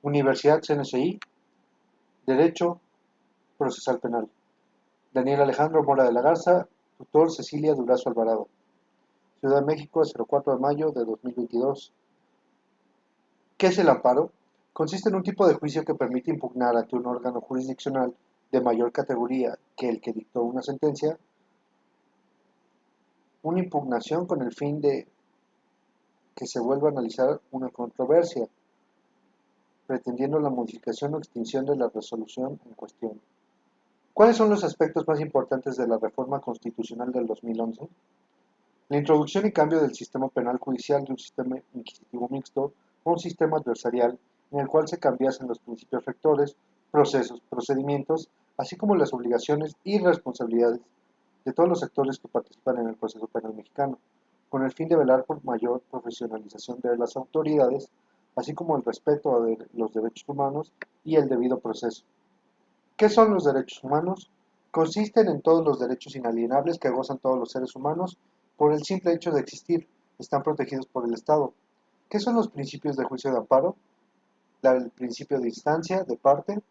Universidad CNCI, Derecho Procesal Penal. Daniel Alejandro Mora de la Garza, tutor Cecilia Durazo Alvarado. Ciudad de México, 04 de mayo de 2022. ¿Qué es el amparo? Consiste en un tipo de juicio que permite impugnar ante un órgano jurisdiccional de mayor categoría que el que dictó una sentencia, una impugnación con el fin de que se vuelva a analizar una controversia, pretendiendo la modificación o extinción de la resolución en cuestión. ¿Cuáles son los aspectos más importantes de la reforma constitucional del 2011? La introducción y cambio del sistema penal judicial de un sistema inquisitivo mixto a un sistema adversarial en el cual se cambiasen los principios rectores, procesos, procedimientos, así como las obligaciones y responsabilidades de todos los actores que participan en el proceso penal mexicano, con el fin de velar por mayor profesionalización de las autoridades, así como el respeto a los derechos humanos y el debido proceso. ¿Qué son los derechos humanos? Consisten en todos los derechos inalienables que gozan todos los seres humanos por el simple hecho de existir. Están protegidos por el Estado. ¿Qué son los principios de juicio de amparo? El principio de instancia, de parte,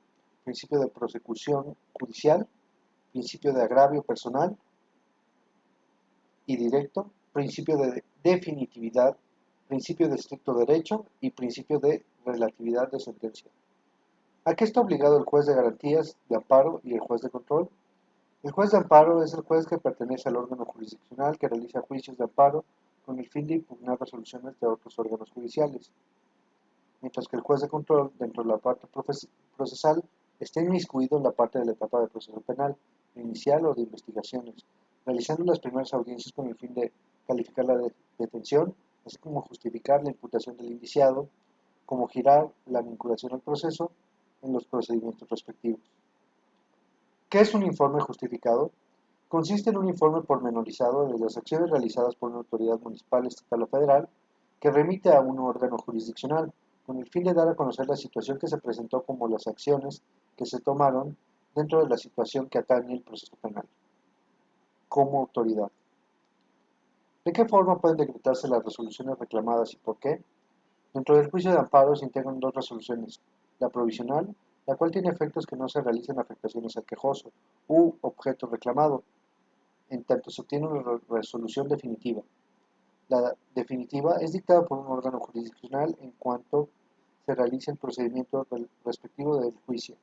principio de prosecución judicial, principio de agravio personal y directo, principio de definitividad, principio de estricto derecho y principio de relatividad de sentencia. ¿A qué está obligado el juez de garantías de amparo y el juez de control? El juez de amparo es el juez que pertenece al órgano jurisdiccional que realiza juicios de amparo con el fin de impugnar resoluciones de otros órganos judiciales, mientras que el juez de control, dentro de la parte procesal, está inmiscuido en la parte de la etapa de proceso penal, inicial o de investigaciones, realizando las primeras audiencias con el fin de calificar la detención, así como justificar la imputación del indiciado, como girar la vinculación al proceso en los procedimientos respectivos. ¿Qué es un informe justificado? Consiste en un informe pormenorizado de las acciones realizadas por una autoridad municipal, estatal o federal que remite a un órgano jurisdiccional, con el fin de dar a conocer la situación que se presentó como las acciones que se tomaron dentro de la situación que atañe el proceso penal. Como autoridad. ¿De qué forma pueden decretarse las resoluciones reclamadas y por qué? Dentro del juicio de amparo se integran dos resoluciones, la provisional, la cual tiene efectos que no se realicen afectaciones al quejoso u objeto reclamado, en tanto se obtiene una resolución definitiva. La definitiva es dictada por un órgano jurisdiccional en cuanto se realice el procedimiento respectivo del juicio,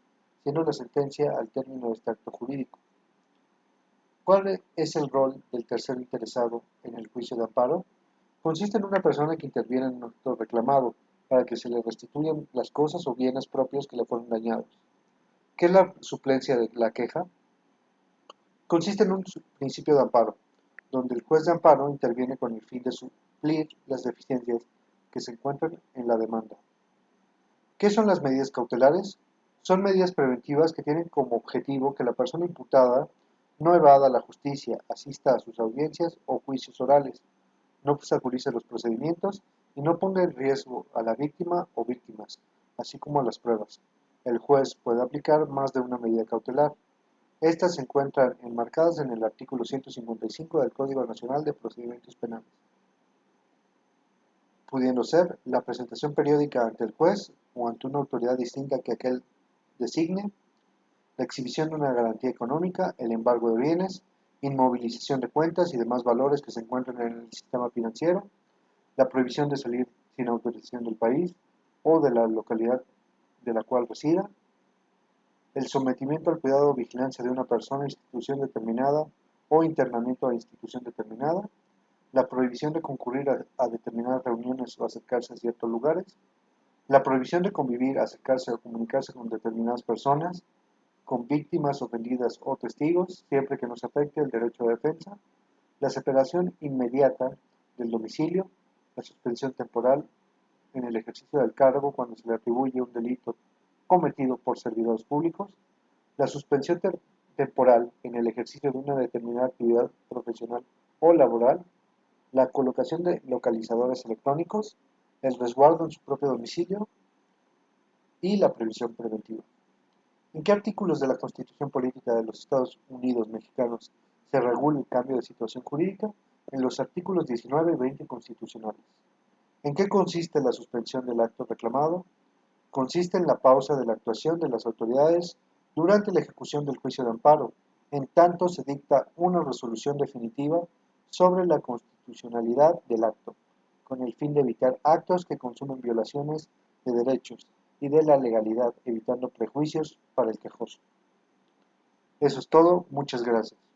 siendo la sentencia al término de este acto jurídico. ¿Cuál es el rol del tercero interesado en el juicio de amparo? Consiste en una persona que interviene en un acto reclamado para que se le restituyan las cosas o bienes propios que le fueron dañados. ¿Qué es la suplencia de la queja? Consiste en un principio de amparo, donde el juez de amparo interviene con el fin de suplir las deficiencias que se encuentran en la demanda. ¿Qué son las medidas cautelares? Son medidas preventivas que tienen como objetivo que la persona imputada no evada la justicia, asista a sus audiencias o juicios orales, no obstaculice los procedimientos y no ponga en riesgo a la víctima o víctimas, así como a las pruebas. El juez puede aplicar más de una medida cautelar. Estas se encuentran enmarcadas en el artículo 155 del Código Nacional de Procedimientos Penales, pudiendo ser la presentación periódica ante el juez o ante una autoridad distinta que aquel designe, la exhibición de una garantía económica, el embargo de bienes, inmovilización de cuentas y demás valores que se encuentran en el sistema financiero, la prohibición de salir sin autorización del país o de la localidad de la cual resida, el sometimiento al cuidado o vigilancia de una persona o institución determinada o internamiento a institución determinada, la prohibición de concurrir a determinadas reuniones o acercarse a ciertos lugares, la prohibición de convivir, acercarse o comunicarse con determinadas personas, con víctimas ofendidas o testigos, siempre que no se afecte el derecho de defensa, la separación inmediata del domicilio, la suspensión temporal en el ejercicio del cargo cuando se le atribuye un delito cometido por servidores públicos, la suspensión temporal en el ejercicio de una determinada actividad profesional o laboral, la colocación de localizadores electrónicos, el resguardo en su propio domicilio y la previsión preventiva. ¿En qué artículos de la Constitución Política de los Estados Unidos Mexicanos se regula el cambio de situación jurídica? En los artículos 19 y 20 constitucionales. ¿En qué consiste la suspensión del acto reclamado? consiste en la pausa de la actuación de las autoridades durante la ejecución del juicio de amparo, en tanto se dicta una resolución definitiva sobre la constitucionalidad del acto, con el fin de evitar actos que consumen violaciones de derechos y de la legalidad, evitando prejuicios para el quejoso. Eso es todo, muchas gracias.